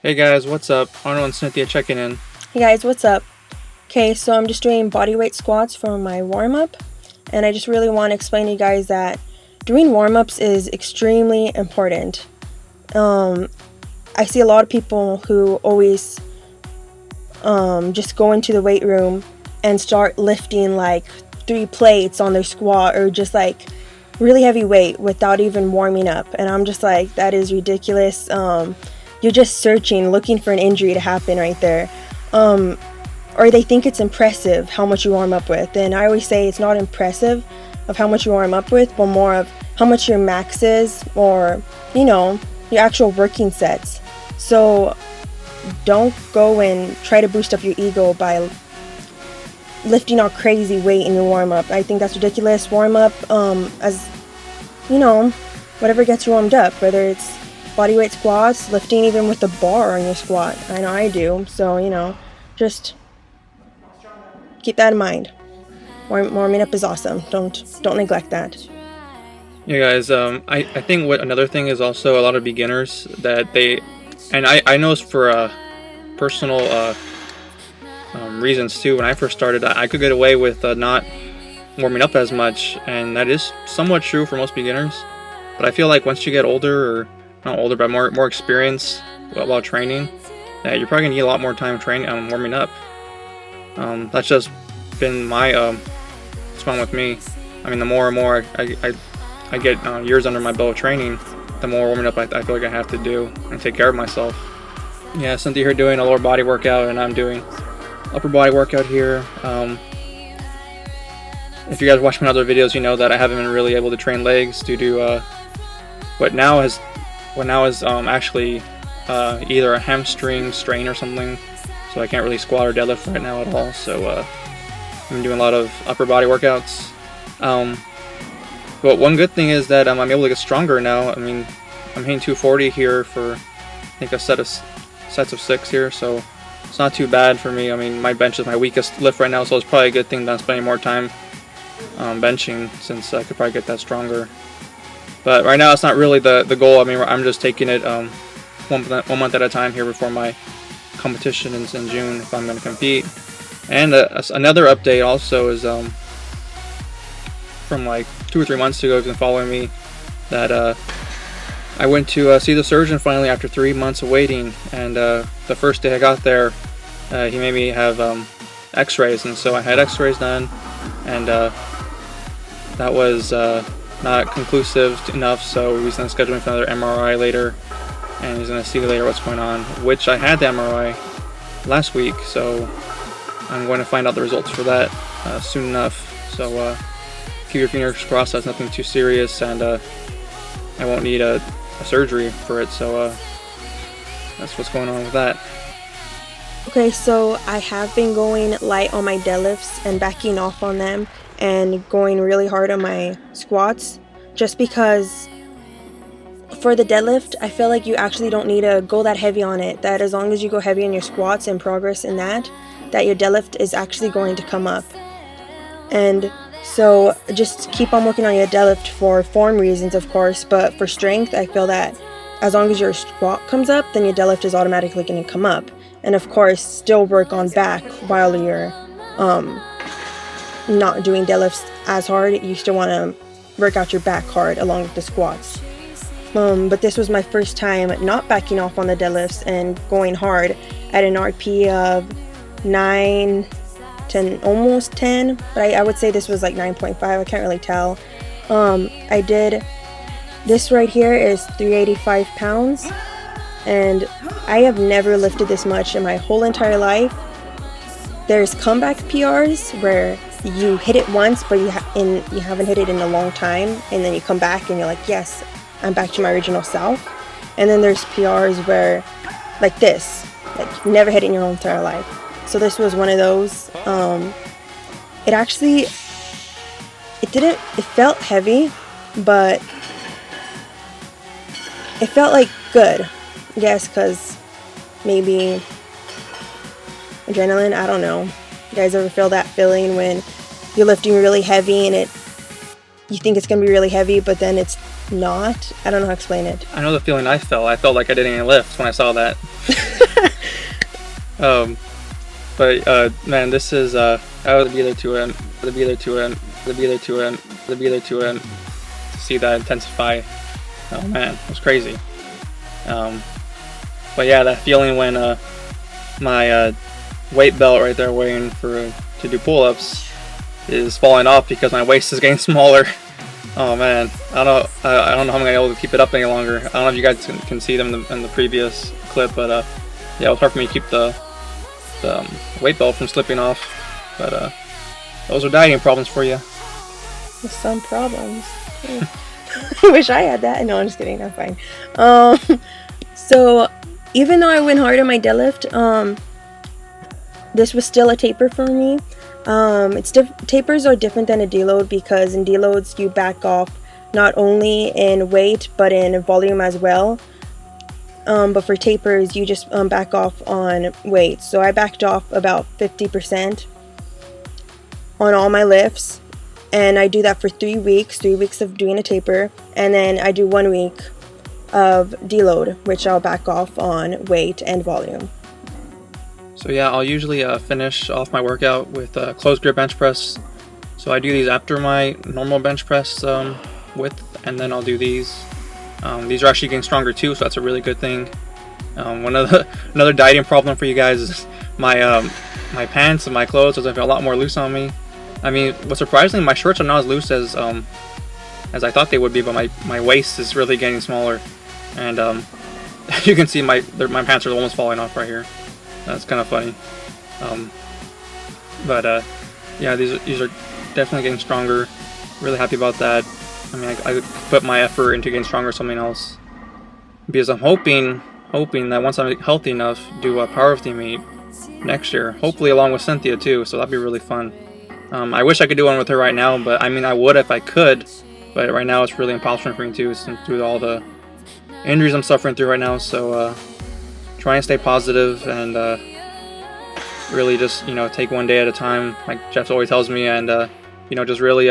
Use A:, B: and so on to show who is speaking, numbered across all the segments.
A: Hey guys, what's up? Arnold and Cynthia checking in.
B: Hey guys, what's up? Okay, so I'm just doing bodyweight squats for my warm-up, and I just really want to explain to you guys that doing warm-ups is extremely important. I see a lot of people who always just go into the weight room and start lifting like 3 plates on their squat or just like really heavy weight without even warming up, and I'm just like, that is ridiculous. You're just searching, looking for an injury to happen right there. Or they think it's impressive how much you warm up with. And I always say it's not impressive of how much you warm up with, but more of how much your max is, or, you know, your actual working sets. So don't go and try to boost up your ego by lifting all crazy weight in your warm up. I think that's ridiculous. Warm up, as, you know, whatever gets you warmed up, whether it's bodyweight squats, lifting even with the bar on your squat. I know I do. So, you know, just keep that in mind. Warming up is awesome. Don't neglect that.
A: Yeah guys, I think what another thing is also a lot of beginners that I know for personal reasons too. When I first started, I could get away with not warming up as much, and that is somewhat true for most beginners. But I feel like once you get older, or not older, but more experience while training, that you're probably gonna need a lot more time training warming up. That's just been my fun with me. I mean, the more and more I get years under my belt of training, the more warming up I feel like I have to do and take care of myself. Yeah, Cynthia here doing a lower body workout, and I'm doing upper body workout here. If you guys watch my other videos, you know that I haven't been really able to train legs due to what now is actually either a hamstring strain or something, so I can't really squat or deadlift right now at all. So I'm doing a lot of upper body workouts. But one good thing is that I'm able to get stronger now. I mean, I'm hitting 240 here for, I think, a sets of 6 here, so it's not too bad for me. I mean, my bench is my weakest lift right now, so it's probably a good thing that I'm spending more time benching, since I could probably get that stronger. But right now, it's not really the goal. I mean, I'm just taking it one month at a time here before my competition in June, if I'm going to compete. And another update also is from like 2 or 3 months ago, if you've been following me, that I went to see the surgeon finally after 3 months of waiting. And the first day I got there, he made me have x-rays, and so I had x-rays done, and that was not conclusive enough, so he's going to schedule me for another MRI later, and he's going to see later what's going on, which I had the MRI last week, so I'm going to find out the results for that soon enough. So keep your fingers crossed that's nothing too serious, and I won't need a surgery for it, so that's what's going on with that.
B: Okay, so I have been going light on my deadlifts and backing off on them, and going really hard on my squats, just because for the deadlift, I feel like you actually don't need to go that heavy on it. That as long as you go heavy on your squats and progress in that your deadlift is actually going to come up. And so just keep on working on your deadlift for form reasons, of course, but for strength, I feel that as long as your squat comes up, then your deadlift is automatically going to come up. And of course, still work on back while you're not doing deadlifts as hard. You still want to work out your back hard along with the squats. But this was my first time not backing off on the deadlifts and going hard at an RP of 9, 10, almost 10, but I would say this was like 9.5. I can't really tell. I did this right here is 385 pounds, and I have never lifted this much in my whole entire life. There's comeback PRs where you hit it once, but you haven't hit it in a long time, and then you come back and you're like, yes, I'm back to my original self. And then there's PRs where, like this, like you never hit it in your whole entire life. So this was one of those. It felt heavy, but it felt like good. I guess because maybe adrenaline, I don't know. You guys ever feel that feeling when you're lifting really heavy and you think it's going to be really heavy, but then it's not? I don't know how to explain it.
A: I know the feeling I felt. I felt like I didn't even lift when I saw that. But man, this is I would be there to see that intensify. Oh man, it was crazy. But yeah, that feeling when my weight belt right there waiting to do pull-ups is falling off because my waist is getting smaller. Oh man, I don't know how I'm gonna be able to keep it up any longer. I don't know if you guys can see them in the previous clip, but yeah, it was hard for me to keep the weight belt from slipping off. But those are dieting problems for you.
B: Some problems. I wish I had that. No, I'm just kidding. I'm fine. So even though I went hard on my deadlift, this was still a taper for me. Tapers are different than a deload because in deloads you back off not only in weight but in volume as well. But for tapers you just back off on weight. So I backed off about 50% on all my lifts, and I do that for 3 weeks. 3 weeks of doing a taper, and then I do 1 week of deload, which I'll back off on weight and volume.
A: So yeah, I'll usually finish off my workout with closed grip bench press. So I do these after my normal bench press width, and then I'll do these. These are actually getting stronger too, so that's a really good thing. Another dieting problem for you guys is my pants and my clothes are a lot more loose on me. I mean, what's surprising, my shorts are not as loose as I thought they would be, but my waist is really getting smaller, and you can see my pants are almost falling off right here. That's kind of funny. But yeah, these are definitely getting stronger. Really happy about that. I mean, I put my effort into getting stronger something else, because I'm hoping that once I'm healthy enough, do a powerlifting meet next year, hopefully along with Cynthia too, so that'd be really fun. I wish I could do one with her right now, but I mean I would if I could, but right now it's really impossible for me to, since through all the injuries I'm suffering through right now. So try and stay positive and really just take one day at a time, like Jeff always tells me, and just really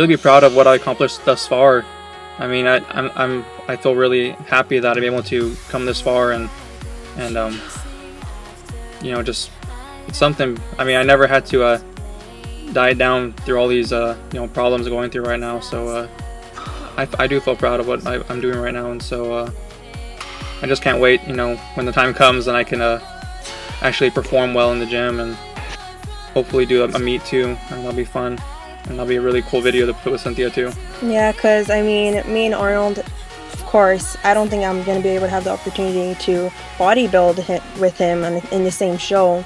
A: be proud of what I accomplished thus far. I mean, I feel really happy that I'm able to come this far, and just it's something. I mean, I never had to diet down through all these problems going through right now. So I do feel proud of what I'm doing right now, and so I just can't wait. When the time comes and I can actually perform well in the gym and hopefully do a meet too, and that'll be fun. And that'll be a really cool video to put with Cynthia too. Yeah,
B: because I mean, me and Arnold, of course, I don't think I'm going to be able to have the opportunity to bodybuild with him in the same show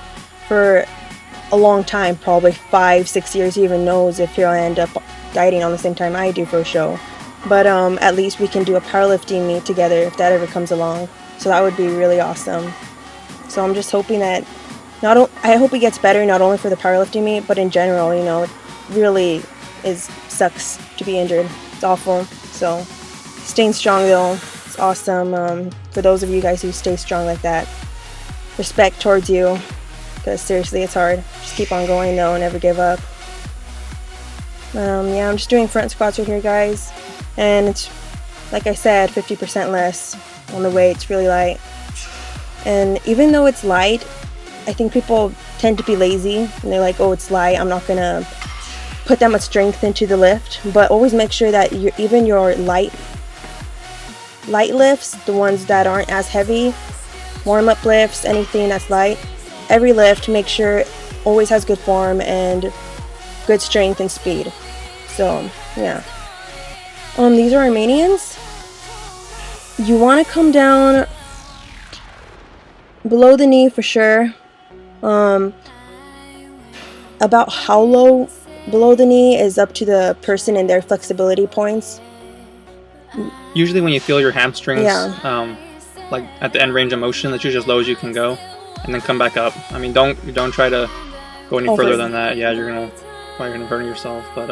B: for a long time, probably 5-6 years. He even knows if he'll end up dieting on the same time I do for a show. But at least we can do a powerlifting meet together if that ever comes along. So that would be really awesome. So I'm just hoping that I hope he gets better, not only for the powerlifting meet, but in general. It really sucks to be injured. It's awful. So staying strong though, it's awesome. For those of you guys who stay strong like that, respect towards you, because seriously it's hard. Just keep on going though, never give up. Yeah, I'm just doing front squats right here, guys, and it's, like I said, 50% less on the weight. It's really light, and even though it's light, I think people tend to be lazy and they're like, oh, it's light, I'm not gonna put that much strength into the lift. But always make sure that even your light lifts, the ones that aren't as heavy, warm-up lifts, anything that's light, every lift, make sure it always has good form and good strength and speed. So yeah, these are Armenians. You want to come down below the knee for sure. About how low below the knee is up to the person and their flexibility points.
A: Usually when you feel your hamstrings,
B: yeah.
A: Like at the end range of motion, that's usually as low as you can go, and then come back up. I mean, don't try to go any further than that. Yeah, you're gonna hurt yourself. But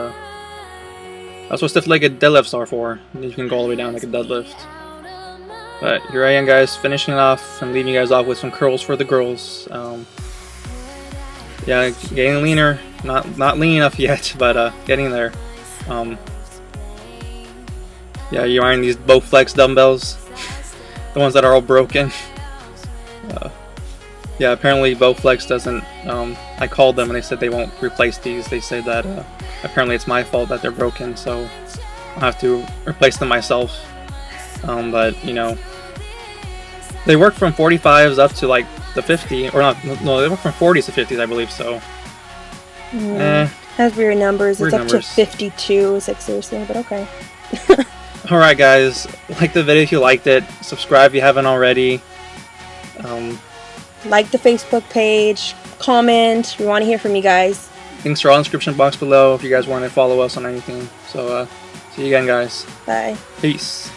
A: that's what stiff-legged deadlifts are for. You can go all the way down like a deadlift. But here I am, guys, finishing it off and leaving you guys off with some curls for the girls. Yeah, getting leaner. Not lean enough yet, but getting there. Yeah, you're wearing these Bowflex dumbbells, the ones that are all broken. Yeah, apparently Bowflex doesn't. I called them and they said they won't replace these. They said that apparently it's my fault that they're broken, so I'll have to replace them myself. But you know, they work from 45s up to like the 50, or not? No, they work from 40s to 50s, I believe. So,
B: has weird numbers.
A: Weird
B: it's up
A: numbers.
B: to 52. It's like seriously, but okay.
A: All right, guys, like the video if you liked it. Subscribe if you haven't already.
B: Like the Facebook page, comment. We want to hear from you guys.
A: Links are all in the description box below if you guys want to follow us on anything. So, see you again, guys.
B: Bye.
A: Peace.